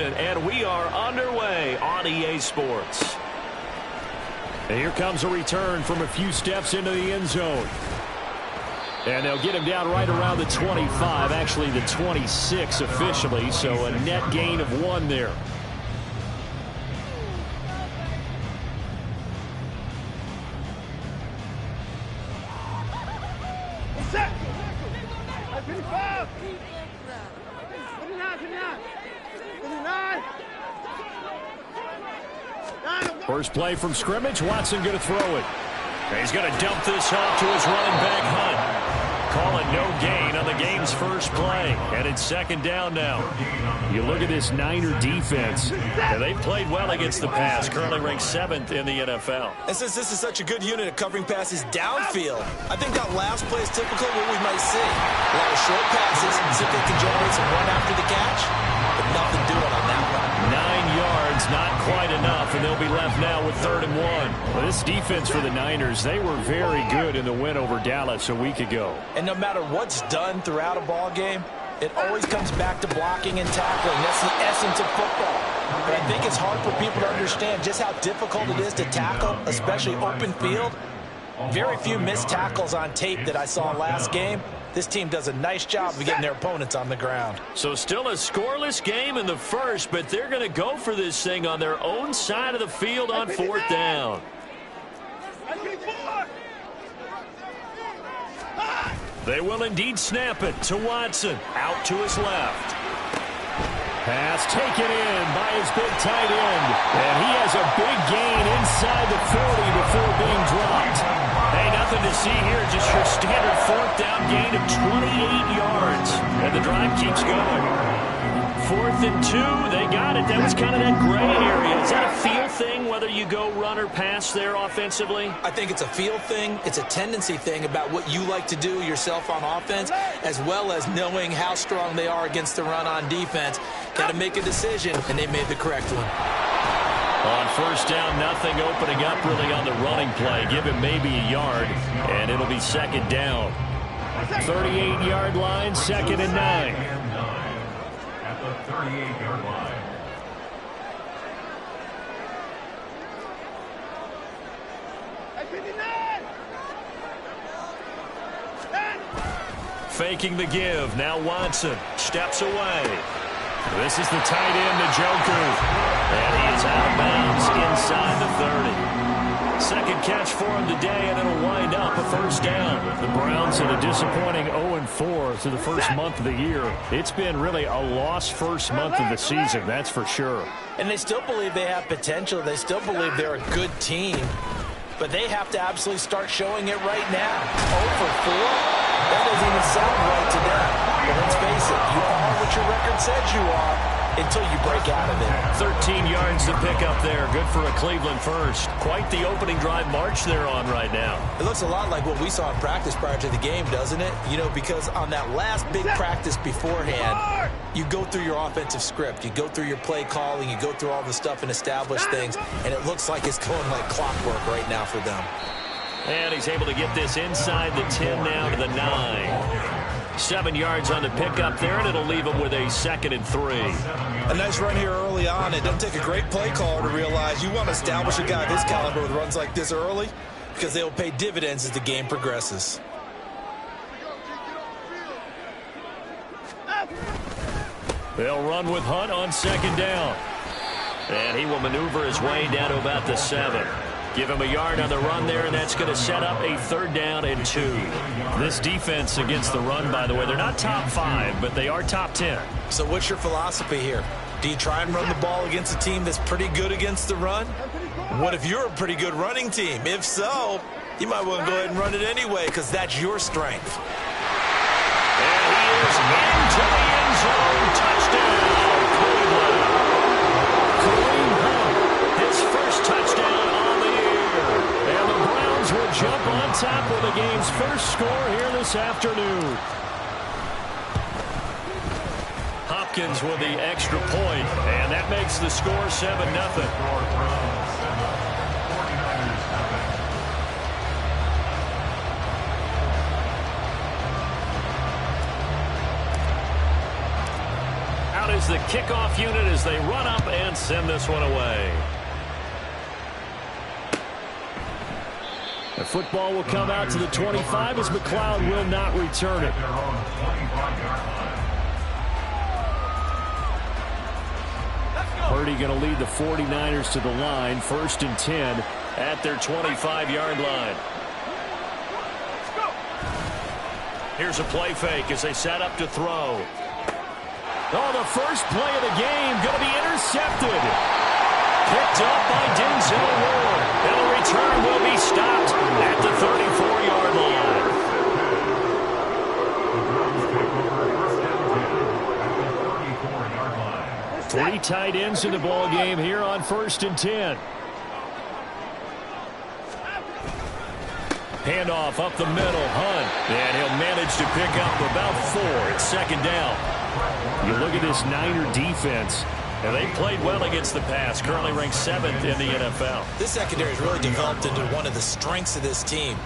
And we are underway on EA Sports. And here comes a return from a few steps into the end zone. And they'll get him down right around the 25, actually the 26 officially, so a net gain of 1 there. First play from scrimmage, Watson going to throw it. He's going to dump this off to his running back, Hunt. Call it no gain on the game's first play. And it's second down now. You look at this Niner defense. They've played well against the pass, currently ranked 7th in the NFL. And since this is such a good unit at covering passes downfield, I think that last play is typical of what we might see. A lot of short passes, see if they can generate some run after the catch, but nothing doing on that one. 9 yards, not quite enough, and they'll be left now with 3rd and 1. Well, this defense for the Niners, they were very good in the win over Dallas a week ago. And no matter what's done throughout a ball game, it always comes back to blocking and tackling. That's the essence of football. But I think it's hard for people to understand just how difficult it is to tackle, especially open field. Very few missed tackles on tape that I saw last game. This team does a nice job of getting their opponents on the ground. So still a scoreless game in the first, but they're going to go for this thing on their own side of the field on 4th down. They will indeed snap it to Watson. Out to his left. Pass taken in by his big tight end. And he has a big gain inside the 40 before being dropped. Hey, nothing to see here. Just your standard 4th down gain of 28 yards. And the drive keeps going. 4th and 2. They got it. That was kind of that gray area. Is that a feel thing, whether you go run or pass there offensively? I think it's a feel thing. It's a tendency thing about what you like to do yourself on offense, as well as knowing how strong they are against the run on defense. Got to make a decision, and they made the correct one. On 1st down, nothing opening up really on the running play. Give him maybe a yard, and it'll be 2nd down. 38-yard line, 2nd and 9. At the 38-yard line. Faking the give. Now Watson steps away. This is the tight end, Njoku. And he is out of bounds inside the 30. Second catch for him today, and it'll wind up a 1st down. The Browns had a disappointing 0-4 through the first month of the year. It's been really a lost first month of the season, that's for sure. And they still believe they have potential. They still believe they're a good team. But they have to absolutely start showing it right now. 0-4? That doesn't even sound right to them. But let's face it, you are what your record says you are until you break out of it. 13 yards to pick up there. Good for a Cleveland first. Quite the opening drive march they're on right now. It looks a lot like what we saw in practice prior to the game, doesn't it? You know, because on that last big practice beforehand, you go through your offensive script. You go through your play calling. You go through all the stuff and establish things. And it looks like it's going like clockwork right now for them. And he's able to get this inside the 10 now to the 9. 7 yards on the pickup there, and it'll leave him with a 2nd and 3. A nice run here early on. It doesn't take a great play caller to realize you want to establish a guy of his caliber with runs like this early because they will pay dividends as the game progresses. They'll run with Hunt on 2nd down. And he will maneuver his way down to about the 7. Give him a yard on the run there, and that's going to set up a 3rd down and 2. This defense against the run, by the way, they're not top 5, but they are top 10. So what's your philosophy here? Do you try and run the ball against a team that's pretty good against the run? What if you're a pretty good running team? If so, you might want to go ahead and run it anyway because that's your strength. And he is into the end zone. Touchdown, Cleveland. Kareem Hunt, his first touchdown on the year. And the Browns will jump on top with the game's first score here this afternoon. Hopkins with the extra point, and that makes the score 7-0. the kickoff unit as they run up and send this one away. The football will come out to the 25 as McLeod will not return it. Purdy going to lead the 49ers to the line, 1st and 10 at their 25-yard line. Here's a play fake as they set up to throw. Oh, the first play of the game going to be intercepted. Picked up by Denzel Ward. And the return will be stopped at the 34-yard line. 3 tight ends in the ball game here on 1st and 10. Handoff up the middle, Hunt. And he'll manage to pick up about 4. It's 2nd down. You look at this Niner defense, and they played well against the pass. Currently ranked 7th in the NFL. This secondary has really developed into one of the strengths of this team.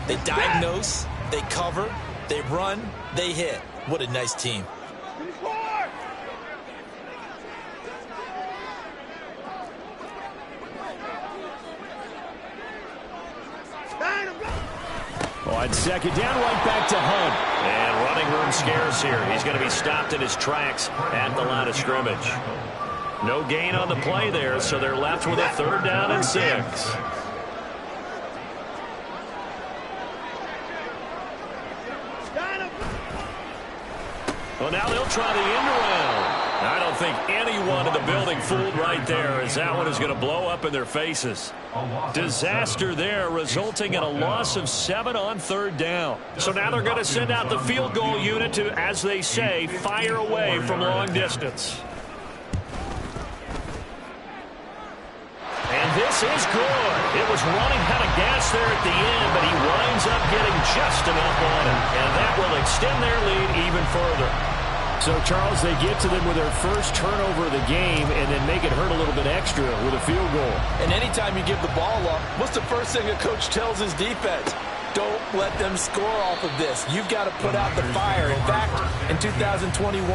They diagnose, they cover, they run, they hit. What a nice team. On 2nd down, right back to Hunt. And running room scarce here. He's going to be stopped in his tracks at the line of scrimmage. No gain on the play there, so they're left with a 3rd down and 6. Well, now they'll try the end around. I don't think anyone in the building fooled right there, as that one is going to blow up in their faces. Disaster there, resulting in a loss of 7 on 3rd down. So now they're going to send out the field goal unit to, as they say, fire away from long distance. And this is good. It was running out of gas there at the end, but he winds up getting just enough on it. And that will extend their lead even further. So, Charles, they get to them with their first turnover of the game and then make it hurt a little bit extra with a field goal. And anytime you give the ball up, what's the first thing a coach tells his defense? Don't let them score off of this. You've got to put out the fire. In fact, in 2021,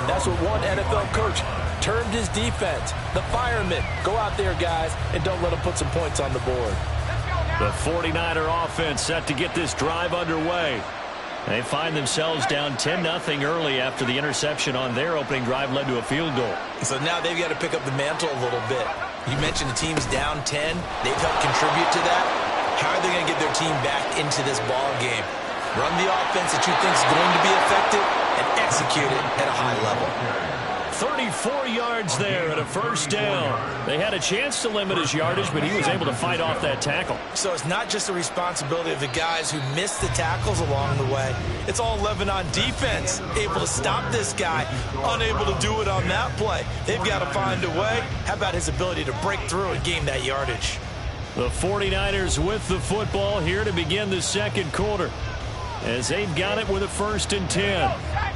that's what one NFL coach termed his defense. The firemen. Go out there, guys, and don't let them put some points on the board. The 49er offense set to get this drive underway. They find themselves down 10-0 early after the interception on their opening drive led to a field goal. So now they've got to pick up the mantle a little bit. You mentioned the team's down 10. They've helped contribute to that. How are they going to get their team back into this ball game? Run the offense that you think is going to be effective and execute it at a high level. 34 yards there at a 1st down. They had a chance to limit his yardage, but he was able to fight off that tackle. So it's not just the responsibility of the guys who missed the tackles along the way. It's all 11 on defense, able to stop this guy, unable to do it on that play. They've got to find a way. How about his ability to break through and gain that yardage? The 49ers with the football here to begin the 2nd quarter, as they've got it with a 1st and 10.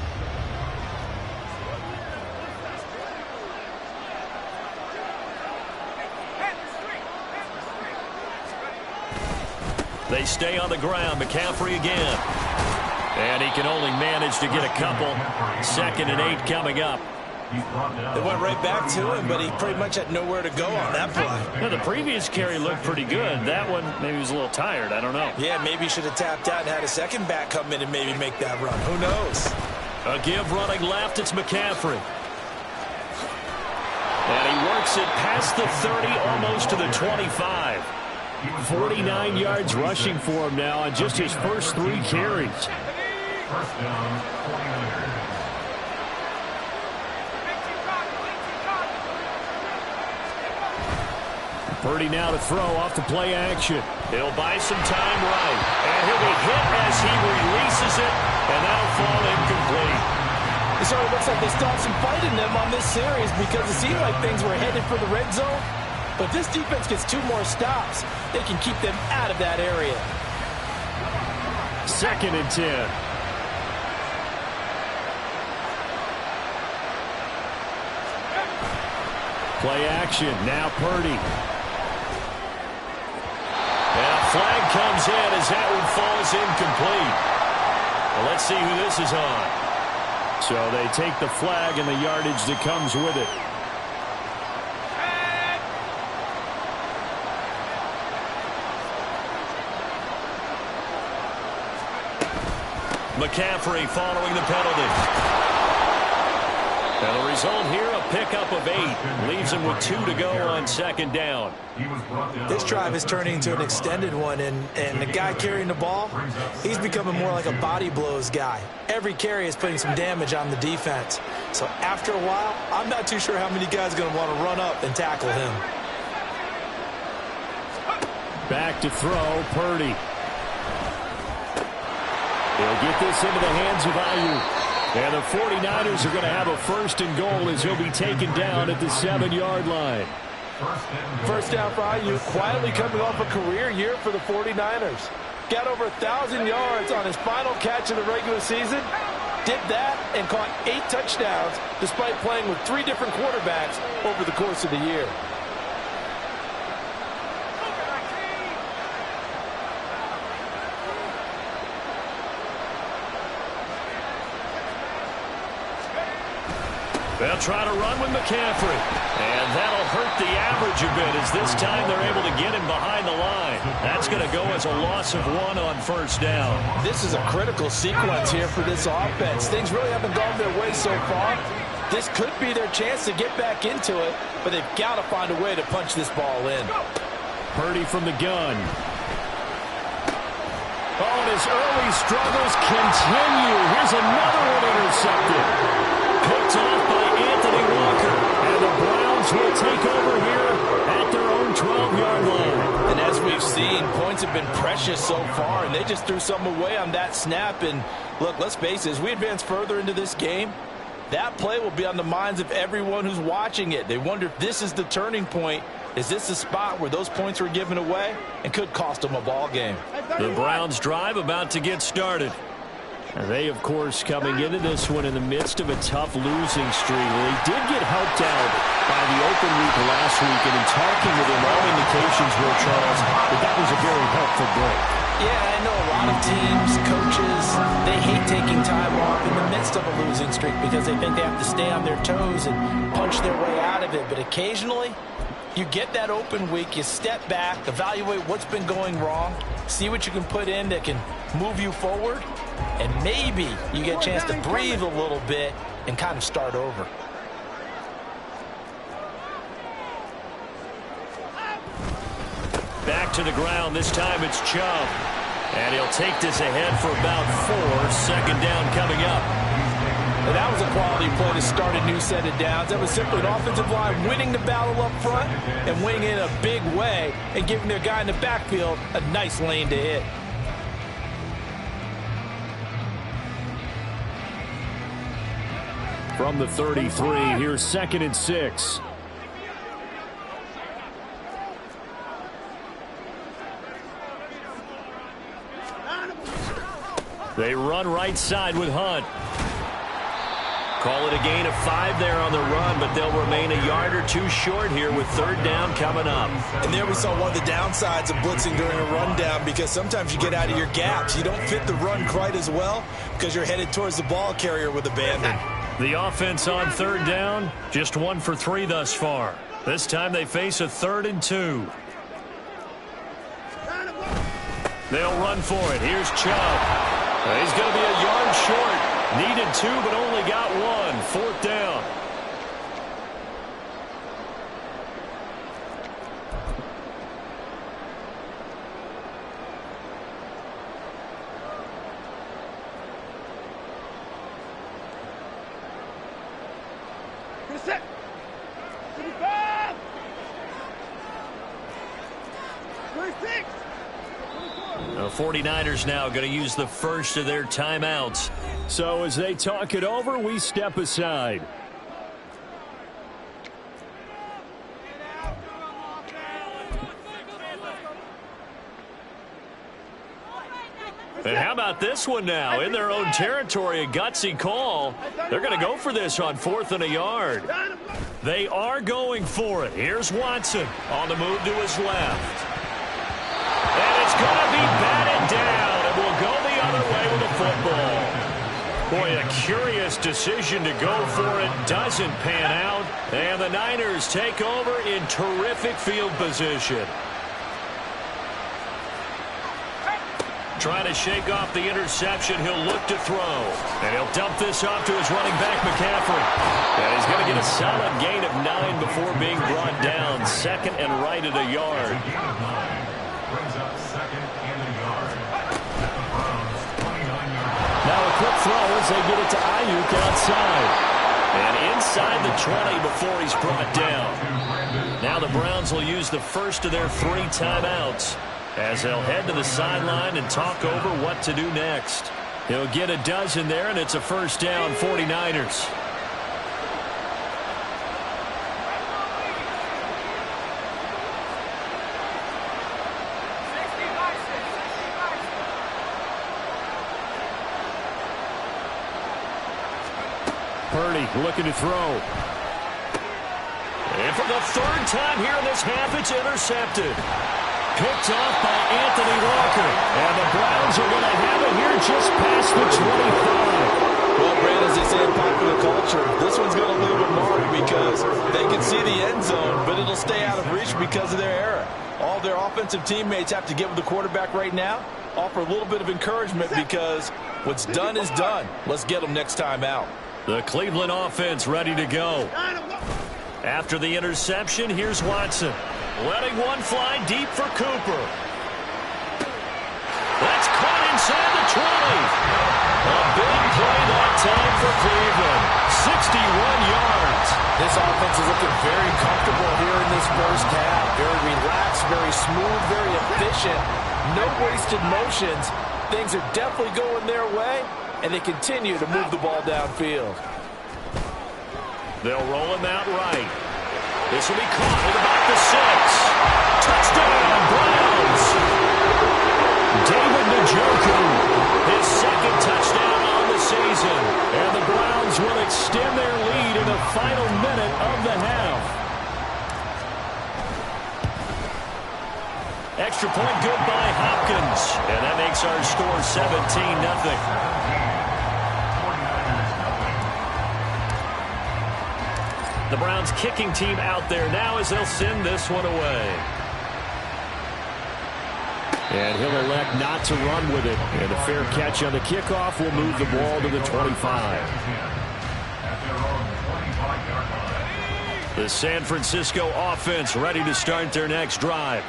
They stay on the ground. McCaffrey again. And he can only manage to get a couple. 2nd and 8 coming up. They went right back to him, but he pretty much had nowhere to go on that play. Well, the previous carry looked pretty good. That one, maybe he was a little tired. I don't know. Yeah, maybe he should have tapped out and had a second back come in and maybe make that run. Who knows? A give running left. It's McCaffrey. And he works it past the 30, almost to the 25. 49 yards rushing for him now on just his first 3 carries. 1st down, 49ers. Purdy now to throw off the play action. He'll buy some time right. And he'll be hit as he releases it, and that'll fall incomplete. It sort of looks like they still have some fight in them on this series because it seemed like things were headed for the red zone. But this defense gets 2 more stops. They can keep them out of that area. 2nd and 10. Play action. Now Purdy. And a flag comes in as that one falls incomplete. Well, let's see who this is on. So they take the flag and the yardage that comes with it. McCaffrey following the penalty. And the result here, a pickup of 8. Leaves him with 2 to go on second down. This drive is turning into an extended one, and the guy carrying the ball, he's becoming more like a body blows guy. Every carry is putting some damage on the defense. So after a while, I'm not too sure how many guys are going to want to run up and tackle him. Back to throw, Purdy. He'll get this into the hands of Ayuk. And the 49ers are going to have a first and goal as he'll be taken down at the 7-yard line. First down for Ayuk, quietly coming off a career year for the 49ers. Got over 1,000 yards on his final catch of the regular season. Did that and caught 8 touchdowns despite playing with 3 different quarterbacks over the course of the year. They'll try to run with McCaffrey. And that'll hurt the average a bit as this time they're able to get him behind the line. That's going to go as a loss of 1 on first down. This is a critical sequence here for this offense. Things really haven't gone their way so far. This could be their chance to get back into it, but they've got to find a way to punch this ball in. Purdy from the gun. Oh, and his early struggles continue. Here's another one intercepted. Picked off by Anthony Walker. And the Browns will take over here at their own 12-yard line. And as we've seen, points have been precious so far, and they just threw something away on that snap. And look, let's face it, as we advance further into this game, that play will be on the minds of everyone who's watching it. They wonder if this is the turning point. Is this the spot where those points were given away and could cost them a ball game? The Browns drive about to get started. And they, of course, coming into this one in the midst of a tough losing streak. Well, he did get helped out by the open week last week, and in talking with him, all indications were, Charles, that was a very helpful break. Yeah, I know a lot of teams, coaches, they hate taking time off in the midst of a losing streak because they think they have to stay on their toes and punch their way out of it. But occasionally, you get that open week, you step back, evaluate what's been going wrong, see what you can put in that can move you forward, and maybe you get a chance to breathe a little bit and kind of start over. Back to the ground. This time it's Chubb. And he'll take this ahead for about 4. Second down coming up. And that was a quality play to start a new set of downs. That was simply an offensive line winning the battle up front and winning in a big way and giving their guy in the backfield a nice lane to hit. From the 33, here's 2nd and 6. They run right side with Hunt. Call it a gain of 5 there on the run, but they'll remain a yard or 2 short here with 3rd down coming up. And there we saw one of the downsides of blitzing during a rundown, because sometimes you get out of your gaps. You don't fit the run quite as well because you're headed towards the ball carrier with abandon. The offense on 3rd down, just 1 for 3 thus far. This time they face a 3rd and 2. They'll run for it. Here's Chubb. He's going to be a yard short. Needed 2, but only got 1. 4th down. The 49ers now going to use the first of their timeouts. So as they talk it over, we step aside. And how about this one now? In their own territory, a gutsy call. They're going to go for this on 4th and a yard. They are going for it. Here's Watson on the move to his left. And it's going to be batted down, and we'll go the other way with the football. Boy, a curious decision to go for it. Doesn't pan out. And the Niners take over in terrific field position. Trying to shake off the interception. He'll look to throw. And he'll dump this off to his running back, McCaffrey. And he's going to get a solid gain of 9 before being brought down. Second and right at a yard. Brings up second and a yard. Now a quick throw as they get it to Ayuk outside. And inside the 20 before he's brought down. Now the Browns will use the first of their 3 timeouts as they'll head to the sideline and talk over what to do next. He'll get a dozen there, and it's a first down, 49ers. Purdy looking to throw. And for the 3rd time here in this half, it's intercepted. Picked off by Anthony Walker. And the Browns are going to have it here just past the 25. Well, Brad, as they say in popular culture, this one's going to leave a mark because they can see the end zone, but it'll stay out of reach because of their error. All their offensive teammates have to get with the quarterback right now, offer a little bit of encouragement because what's done is done. Let's get them next time out. The Cleveland offense ready to go. After the interception, here's Watson. Letting one fly deep for Cooper. That's caught inside the 20. A big play that time for Cleveland. 61 yards. This offense is looking very comfortable here in this first half. Very relaxed, very smooth, very efficient. No wasted motions. Things are definitely going their way, and they continue to move the ball downfield. They'll roll him out right. This will be caught at about the 6. Touchdown, Browns. David Njoku, his 2nd touchdown on the season. And the Browns will extend their lead in the final minute of the half. Extra point good by Hopkins. And that makes our score 17-0. The Browns kicking team out there now as they'll send this one away. And he'll elect not to run with it. And a fair catch on the kickoff will move the ball to the 25. The San Francisco offense ready to start their next drive.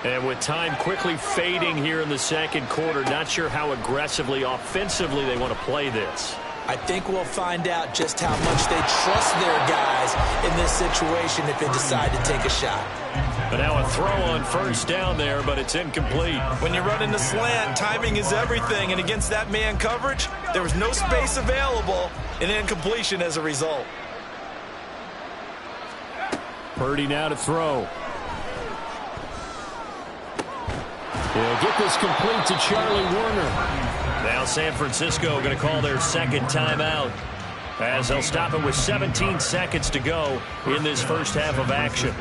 And with time quickly fading here in the second quarter, not sure how aggressively, offensively they want to play this. I think we'll find out just how much they trust their guys in this situation if they decide to take a shot. But now a throw on first down there, but it's incomplete. When you run in the slant, timing is everything, and against that man coverage, there was no space available, and incompletion as a result. Purdy now to throw. He'll get this complete to Charlie Warner. Now San Francisco going to call their 2nd timeout as they'll stop it with 17 seconds to go in this first half of action.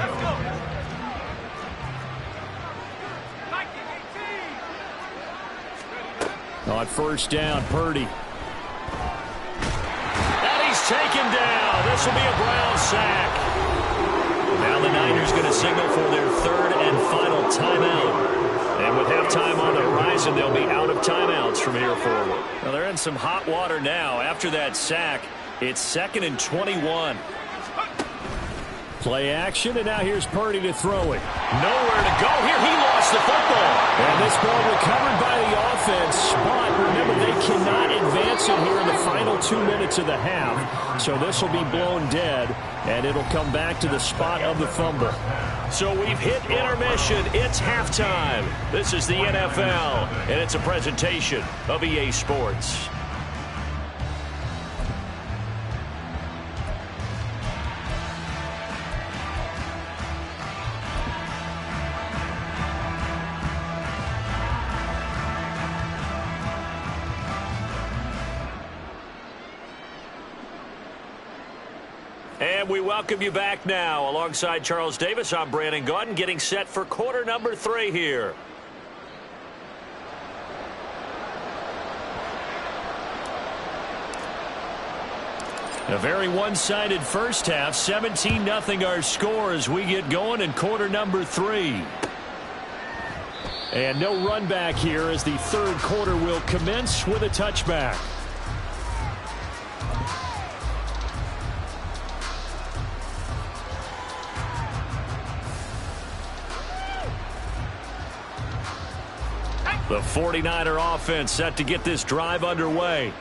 On first down, Purdy. And he's taken down. This will be a Brown sack. Now the Niners going to signal for their 3rd and final timeout. And with halftime on the horizon, they'll be out of timeouts from here forward. Well, they're in some hot water now. After that sack, it's 2nd and 21. Play action, and now here's Purdy to throw it. Nowhere to go here. He lost the football. And this ball recovered by the offense. But remember, they cannot advance it here in the final 2 minutes of the half. So this will be blown dead, and it'll come back to the spot of the fumble. So we've hit intermission. It's halftime. This is the NFL, and it's a presentation of EA Sports. And we welcome you back now. Alongside Charles Davis, I'm Brandon Gaudin, getting set for quarter number 3 here. A very one-sided first half. 17-0 our score as we get going in quarter number 3. And no run back here as the third quarter will commence with a touchback. The 49er offense set to get this drive underway.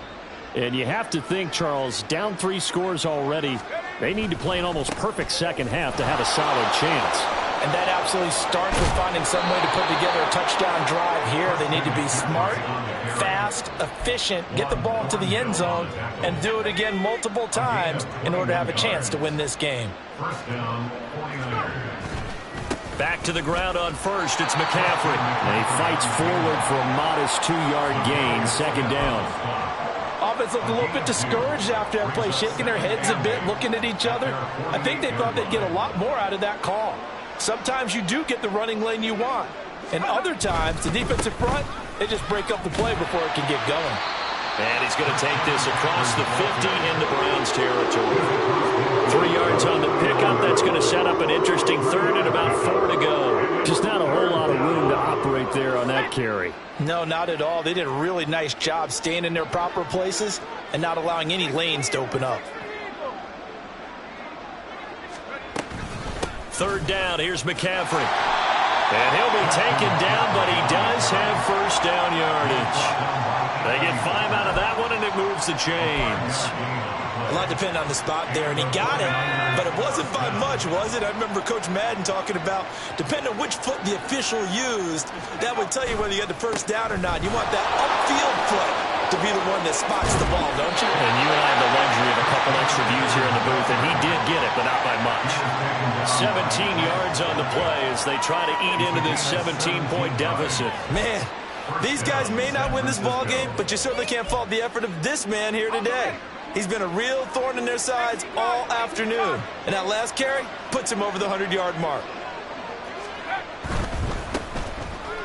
And you have to think, Charles, down 3 scores already. They need to play an almost perfect second half to have a solid chance. And that absolutely starts with finding some way to put together a touchdown drive here. They need to be smart, fast, efficient, get the ball to the end zone, and do it again multiple times in order to have a chance to win this game. First down, 49ers. Back to the ground on first. It's McCaffrey. And he fights forward for a modest 2-yard gain. Second down. Offense looked a little bit discouraged after that play, shaking their heads a bit, looking at each other. I think they thought they'd get a lot more out of that call. Sometimes you do get the running lane you want. And other times, the defensive front, they just break up the play before it can get going. And he's going to take this across the 50 into Browns territory. 3 yards on the pickup. That's going to set up an interesting third and about 4 to go. Just not a whole lot of room to operate there on that carry. No, not at all. They did a really nice job staying in their proper places and not allowing any lanes to open up. Third down. Here's McCaffrey. And he'll be taken down, but he does have first down yardage. They get 5 out of that one, and it moves the chains. A lot depended on the spot there, and he got it, but it wasn't by much, was it? I remember Coach Madden talking about, depending on which foot the official used, that would tell you whether you got the first down or not. You want that upfield foot to be the one that spots the ball, don't you? And you and I have the luxury of a couple extra views here in the booth, and he did get it, but not by much. 17 yards on the play as they try to eat into this 17-point deficit. Man, these guys may not win this ball game, but you certainly can't fault the effort of this man here today. He's been a real thorn in their sides all afternoon. And that last carry puts him over the 100-yard mark.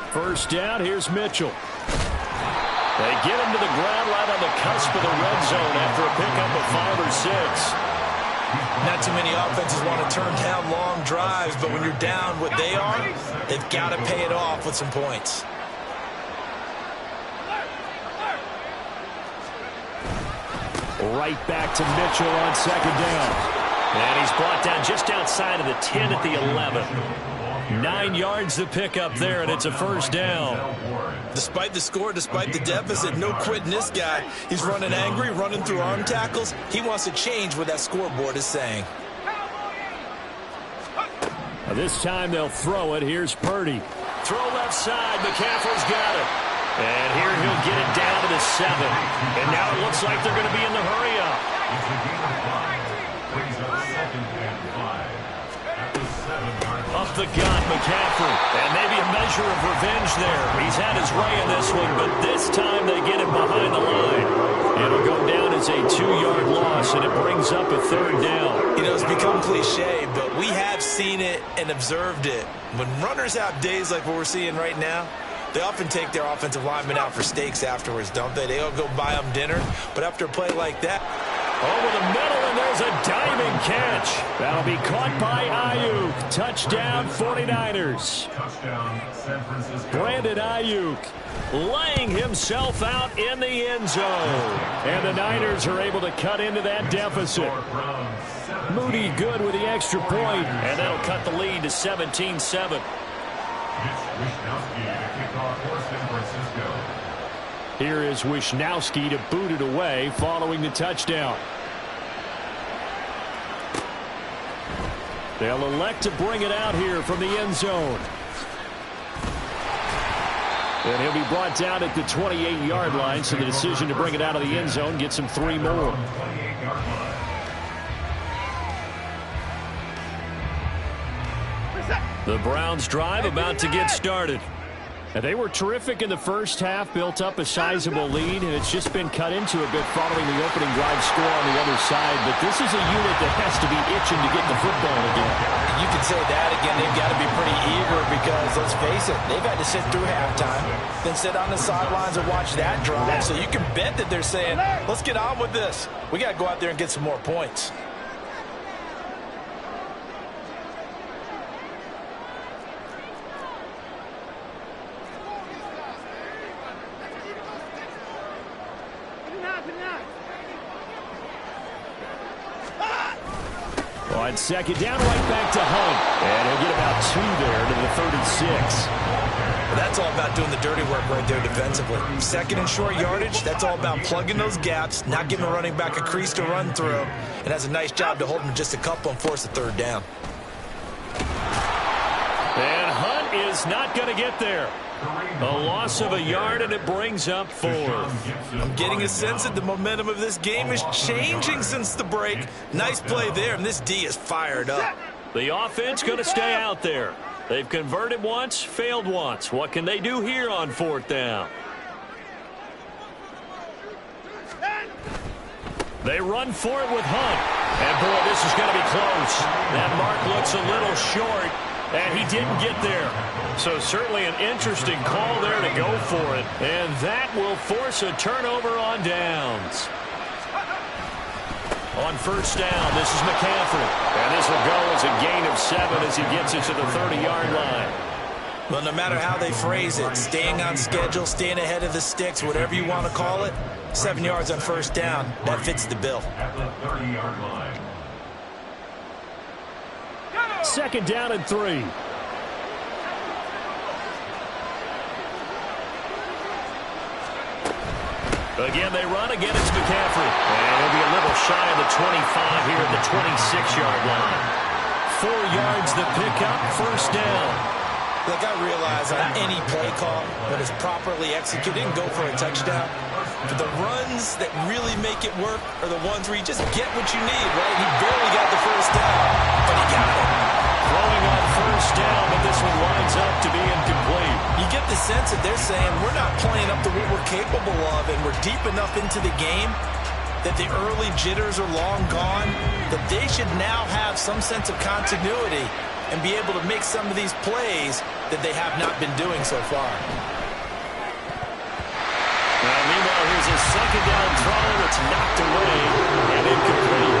First down, here's Mitchell. They get him to the ground right on the cusp of the red zone after a pickup of 5 or 6. Not too many offenses want to turn down long drives, but when you're down what they are, they've got to pay it off with some points. Right back to Mitchell on second down. And he's brought down just outside of the 10 at the 11. 9 yards to pick up there, and it's a first down. Despite the score, despite the deficit, no quitting this guy. He's running angry, running through arm tackles. He wants to change what that scoreboard is saying. This time they'll throw it. Here's Purdy. Throw left side. McCaffrey's got it. And here he'll get it down to the 7. And now it looks like they're going to be in the hurry-up. Up the gut, McCaffrey. And maybe a measure of revenge there. He's had his way in this one, but this time they get him behind the line. It'll go down as a 2-yard loss, and it brings up a third down. You know, it's become cliche, but we have seen it and observed it. When runners have days like what we're seeing right now, they often take their offensive linemen out for steaks afterwards, don't they? They all go buy them dinner. But after a play like that, over the middle, and there's a diving catch. That'll be caught by Ayuk. Touchdown, 49ers. Touchdown, San Francisco. Brandon Ayuk laying himself out in the end zone. And the Niners are able to cut into that deficit. Moody good with the extra point, and that'll cut the lead to 17-7. Wishnowsky to kick off for San Francisco. Here is Wishnowsky to boot it away following the touchdown. They'll elect to bring it out here from the end zone. And he'll be brought down at the 28-yard line, so the decision to bring it out of the end zone gets him 3 more. The Browns drive about to get started. And they were terrific in the first half, built up a sizable lead, and it's just been cut into a bit following the opening drive score on the other side. But this is a unit that has to be itching to get the football again. you can say that again. They've got to be pretty eager because, let's face it, they've had to sit through halftime, then sit on the sidelines and watch that drive. So you can bet that they're saying, let's get on with this. We got to go out there and get some more points. On second down, right back to Hunt. And he'll get about 2 there to the 36. Well, that's all about doing the dirty work right there defensively. Second and short yardage, that's all about plugging those gaps, not giving a running back a crease to run through, and has a nice job to hold him just a couple and force a third down. And Hunt is not going to get there. A loss of a yard, and it brings up 4. I'm getting a sense that the momentum of this game is changing since the break. Nice play there, and this D is fired up. The offense going to stay out there. They've converted once, failed once. What can they do here on 4th down? They run for it with Hunt. And, boy, this is going to be close. That mark looks a little short, and he didn't get there. So certainly an interesting call there to go for it. And that will force a turnover on downs. On 1st down, this is McCaffrey. And this will go as a gain of 7 as he gets it to the 30-yard line. Well, no matter how they phrase it, staying on schedule, staying ahead of the sticks, whatever you want to call it, 7 yards on 1st down, that fits the bill. At the 30-yard line. 2nd down and 3. Again, they run. Again, it's McCaffrey. And he'll be a little shy of the 25 here at the 26-yard line. 4 yards the pickup, 1st down. Look, I realize on any play call, when it's properly executed, and go for a touchdown. But the runs that really make it work are the ones where you just get what you need, right? He barely got the 1st down, but he got it. Throwing on 1st down, but this one lines up to be incomplete. You get the sense that they're saying we're not playing up to what we're capable of, and we're deep enough into the game that the early jitters are long gone, that they should now have some sense of continuity and be able to make some of these plays that they have not been doing so far. Meanwhile, here's a 2nd down throw that's knocked away and incomplete.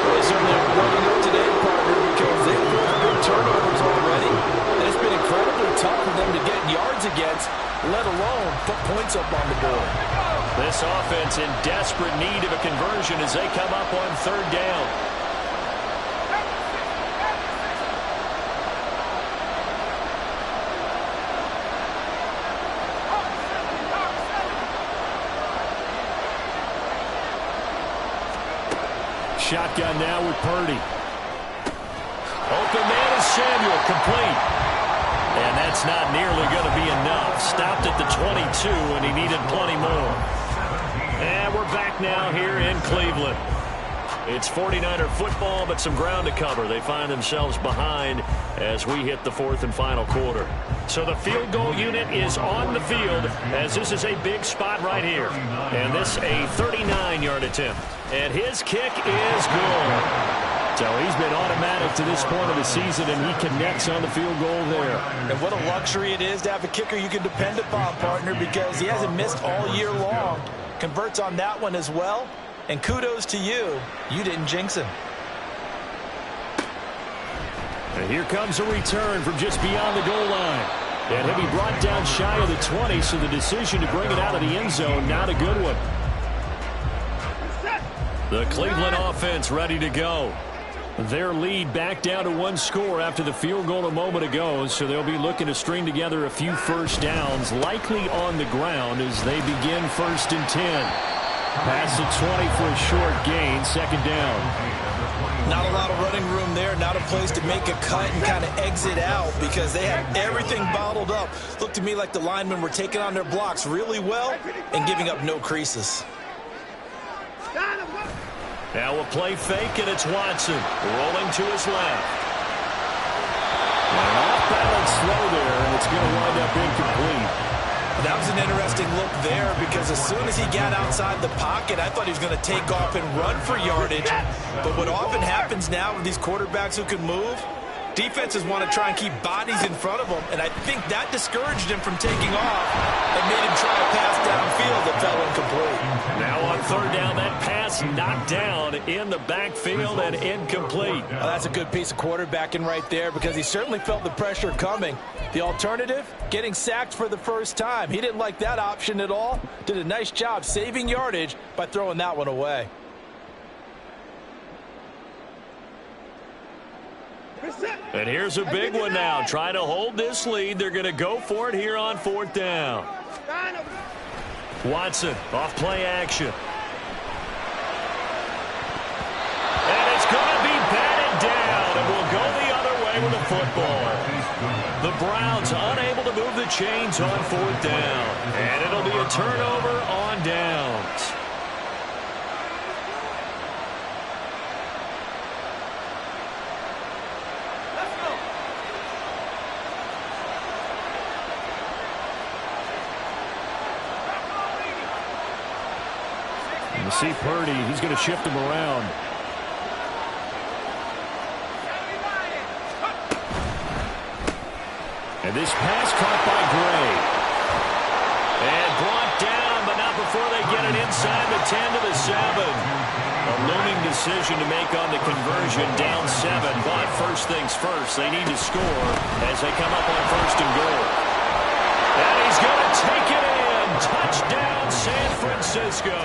Well, they certainly are running up today, partner, because they've got good turnovers already, and it's been incredibly tough for them to get yards against, let alone put points up on the board. This offense in desperate need of a conversion as they come up on 3rd down. Shotgun now with Purdy. Open man is Samuel, complete. And that's not nearly going to be enough. Stopped at the 22, and he needed plenty more. And we're back now here in Cleveland. It's 49er football, but some ground to cover. They find themselves behind as we hit the 4th and final quarter. So the field goal unit is on the field as this is a big spot right here. And this a 39-yard attempt. And his kick is good. So he's been automatic to this point of the season, and he connects on the field goal there. And what a luxury it is to have a kicker you can depend upon, partner, because he hasn't missed all year long. Converts on that one as well. And kudos to you. You didn't jinx him. And here comes a return from just beyond the goal line. And he'll be brought down shy of the 20, so the decision to bring it out of the end zone, not a good one. The Cleveland offense ready to go. Their lead back down to 1 score after the field goal a moment ago, so they'll be looking to string together a few 1st downs, likely on the ground as they begin 1st and 10. Past the 20 for a short gain, 2nd down. Not a lot of running room there, not a place to make a cut and kind of exit out because they have everything bottled up. Looked to me like the linemen were taking on their blocks really well and giving up no creases. Now a play fake, and it's Watson rolling to his left. An off-balance throw there, and it's going to wind up incomplete. That was an interesting look there because as soon as he got outside the pocket, I thought he was going to take off and run for yardage. But what often happens now with these quarterbacks who can move, Defenses want to try and keep bodies in front of them, and I think that discouraged him from taking off and made him try a pass downfield that fell incomplete. Now on third down, that pass knocked down in the backfield and incomplete. Well, that's a good piece of quarterbacking right there because he certainly felt the pressure coming. The alternative, getting sacked for the first time. He didn't like that option at all. Did a nice job saving yardage by throwing that one away. And here's a big one now. Trying to hold this lead. They're going to go for it here on fourth down. Watson off play action. And it's going to be batted down. And we'll go the other way with the football. The Browns unable to move the chains on fourth down. And it'll be a turnover on downs. You see Purdy, he's going to shift him around. And this pass caught by Gray. And brought down, but not before they get it inside the 10 to the 7. A looming decision to make on the conversion, down 7. But first things first, they need to score as they come up on first and goal. And he's going to take it in. Touchdown, San Francisco.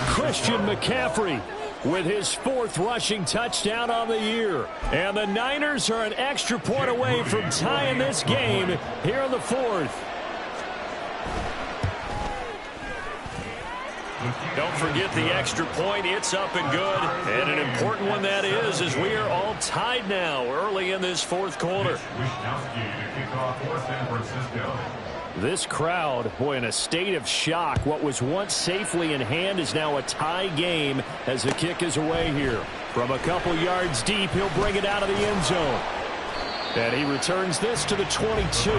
Christian McCaffrey with his 4th rushing touchdown on the year. And the Niners are an extra point away from tying this game here in the 4th. Don't forget the extra point. It's up and good. And an important one that is, as we are all tied now early in this 4th quarter. This crowd, boy, in a state of shock. What was once safely in hand is now a tie game as the kick is away here. From a couple yards deep, he'll bring it out of the end zone. And he returns this to the 22.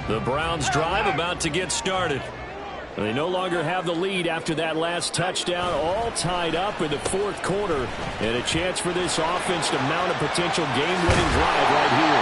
The Browns drive about to get started. They no longer have the lead after that last touchdown, all tied up in the 4th quarter, and a chance for this offense to mount a potential game-winning drive right here.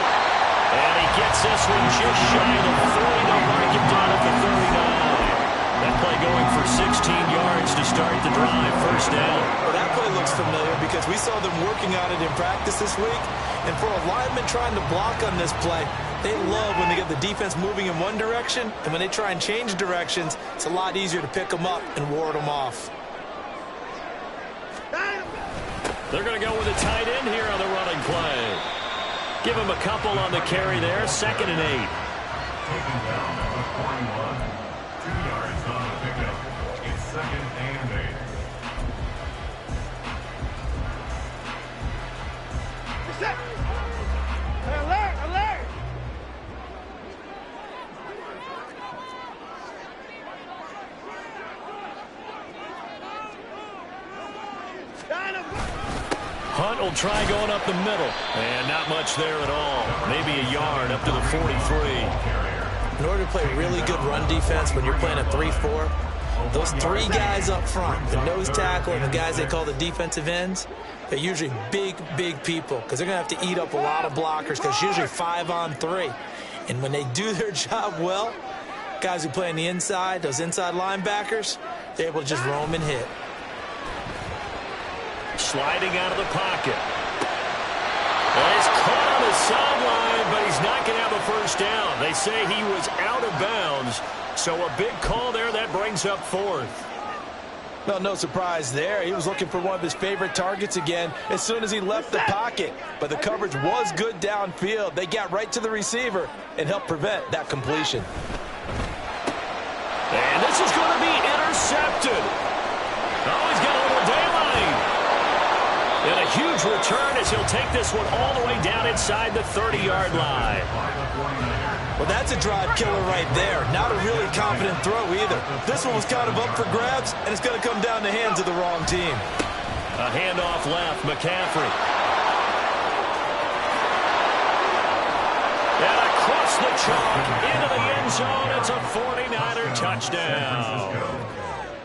And he gets this one just shy of the 40. They'll mark it down at the 39. That play going for 16 yards to start the drive, first down. Well, that play looks familiar because we saw them working on it in practice this week. And for a lineman trying to block on this play, they love when they get the defense moving in one direction, and when they try and change directions, it's a lot easier to pick them up and ward them off. They're going to go with a tight end here on the running play. Give him a couple on the carry there, 2nd and 8. Taken down number 41. 2 yards on the pickup. It's 2nd and 8. Alert! Alert! Hunt will try going up the middle. And not much there at all. Maybe a yard up to the 43. In order to play really good run defense when you're playing a 3-4, those 3 guys up front, the nose tackle and the guys they call the defensive ends, they're usually big, big people because they're going to have to eat up a lot of blockers because it's usually 5 on 3. And when they do their job well, guys who play on the inside, those inside linebackers, they're able to just roam and hit. Sliding out of the pocket. Well, he's caught on the sideline, but he's not going to have a first down. They say he was out of bounds, so a big call there. That brings up 4th. Well, no surprise there. He was looking for one of his favorite targets again as soon as he left the pocket. But the coverage was good downfield. They got right to the receiver and helped prevent that completion. And this is going to be intercepted. Oh, he's got a little daylight. And a huge return as he'll take this one all the way down inside the 30-yard line. Well, that's a drive killer right there. Not a really confident throw either. This one was kind of up for grabs, and it's going to come down the hands of the wrong team. A handoff left, McCaffrey. across the chalk, into the end zone. It's a 49er touchdown.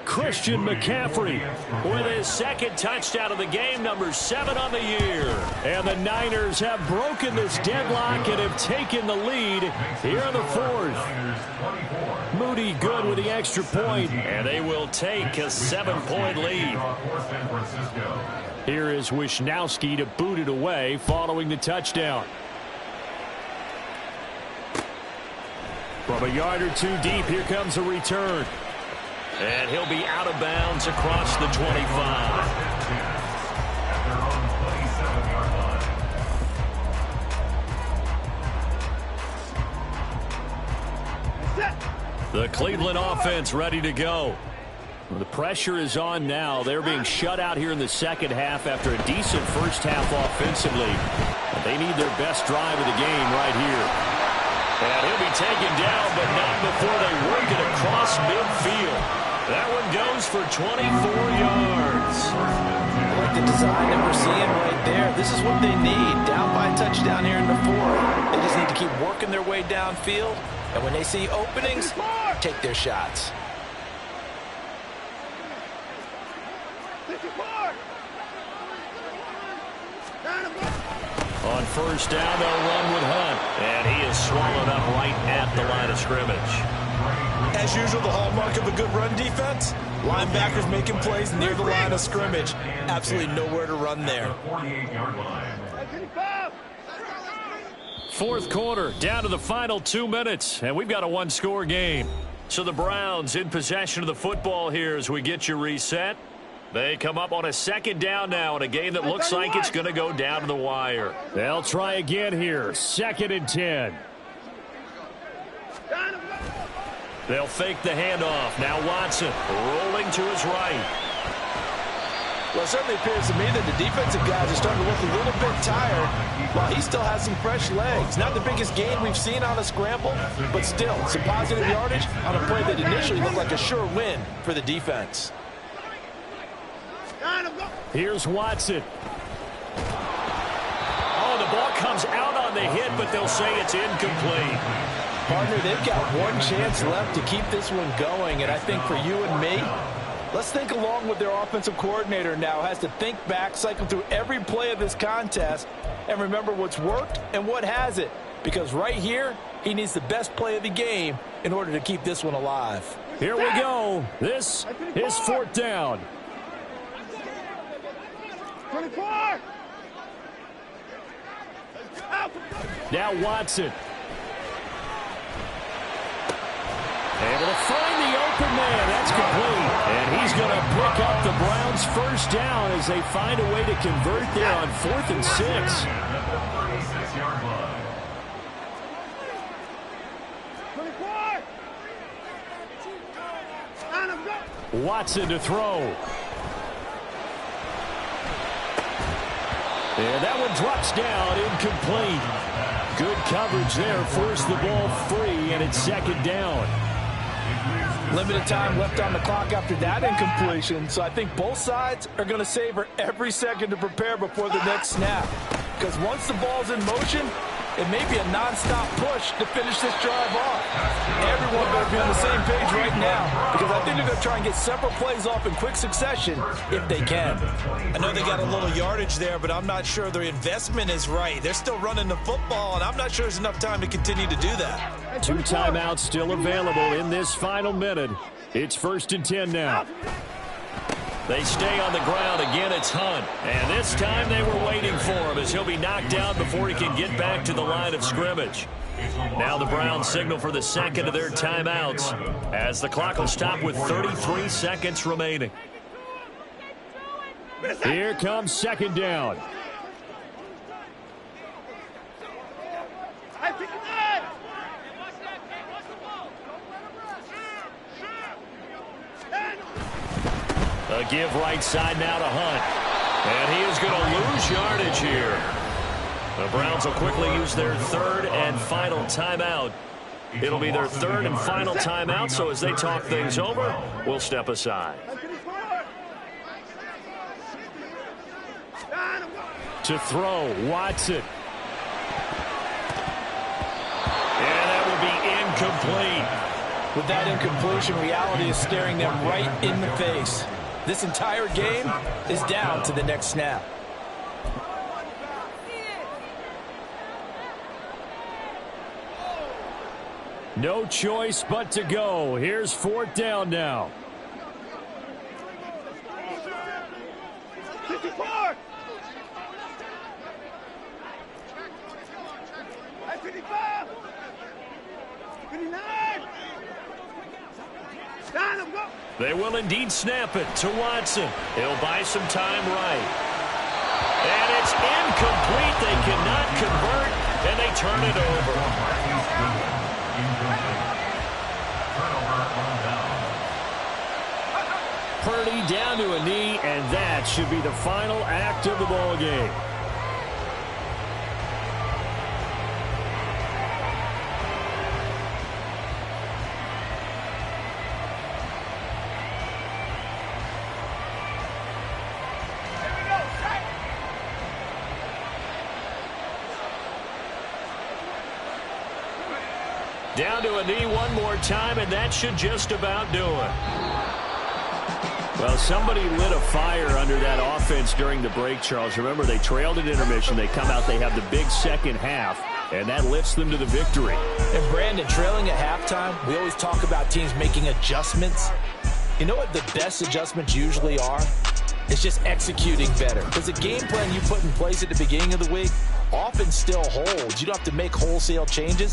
Christian McCaffrey with his second touchdown of the game, number 7 on the year. And the Niners have broken this deadlock and have taken the lead here in the fourth. Moody good with the extra point, and they will take a 7-point lead. Here is Wisnowski to boot it away following the touchdown. From a yard or two deep, here comes a return. And he'll be out of bounds across the 25. The Cleveland offense ready to go. The pressure is on now. They're being shut out here in the second half after a decent first half offensively. They need their best drive of the game right here. And he'll be taken down, but not before they work it across midfield. That one goes for 24 yards. I like the design that we're seeing right there. This is what they need. Down by a touchdown here in the fourth. They just need to keep working their way downfield. And when they see openings, take their shots. On first down, they'll run with Hunt. And he is swallowed up right at the line of scrimmage. As usual, the hallmark of a good run defense, linebackers making plays near the line of scrimmage. Absolutely nowhere to run there. Fourth quarter, down to the final 2 minutes, and we've got a one-score game. So the Browns in possession of the football here as we get you reset. They come up on a second down now in a game that looks like it's going to go down to the wire. They'll try again here, 2nd and 10. They'll fake the handoff. Now Watson rolling to his right. Well, it certainly appears to me that the defensive guys are starting to look a little bit tired while he still has some fresh legs. Not the biggest gain we've seen on a scramble, but still some positive yardage on a play that initially looked like a sure win for the defense. Here's Watson. Oh, the ball comes out on the hit, but they'll say it's incomplete. Partner, they've got one chance left to keep this one going, and I think for you and me, let's think along with their offensive coordinator now. Has to think back, cycle through every play of this contest, and remember what's worked and what hasn't. Because right here, he needs the best play of the game in order to keep this one alive. Here we go. This is 4th down. 24! Now Watson. Able to find the open man. That's complete. And he's going to pick up the Browns' first down as they find a way to convert there on 4th and 6. 24! Watson to throw. And that one drops down, incomplete. Good coverage there, forced the ball free, and it's 2nd down. Limited time left on the clock after that incompletion, so I think both sides are going to savor every second to prepare before the next snap. Because once the ball's in motion, it may be a nonstop push to finish this drive off. Everyone better be on the same page right now, because I think they're going to try and get several plays off in quick succession if they can. I know they got a little yardage there, but I'm not sure their investment is right. They're still running the football, and I'm not sure there's enough time to continue to do that. 2 timeouts still available in this final minute. It's 1st and 10 now. They stay on the ground. Again, it's Hunt. And this time they were waiting for him as he'll be knocked down before he can get back to the line of scrimmage. Now the Browns signal for the second of their timeouts as the clock will stop with 33 seconds remaining. Here comes 2nd down. A give right side now to Hunt. And he is going to lose yardage here. The Browns will quickly use their 3rd and final timeout. It'll be their 3rd and final timeout, so as they talk things over, we'll step aside. To throw, Watson. And incomplete. With that incompletion, reality is staring them right in the face. This entire game is down to the next snap. No choice but to go. Here's 4th down now. 54! 55! 59! Stand up, go! They will indeed snap it to Watson. He'll buy some time right. And it's incomplete. They cannot convert, and they turn it over. Purdy down to a knee, and that should be the final act of the ball game. Down to a knee one more time, and that should just about do it. Well, somebody lit a fire under that offense during the break, Charles. Remember, they trailed at intermission. They come out, they have the big second half, and that lifts them to the victory. And Brandon, trailing at halftime, we always talk about teams making adjustments. You know what the best adjustments usually are? It's just executing better. Because the game plan you put in place at the beginning of the week often still holds. You don't have to make wholesale changes.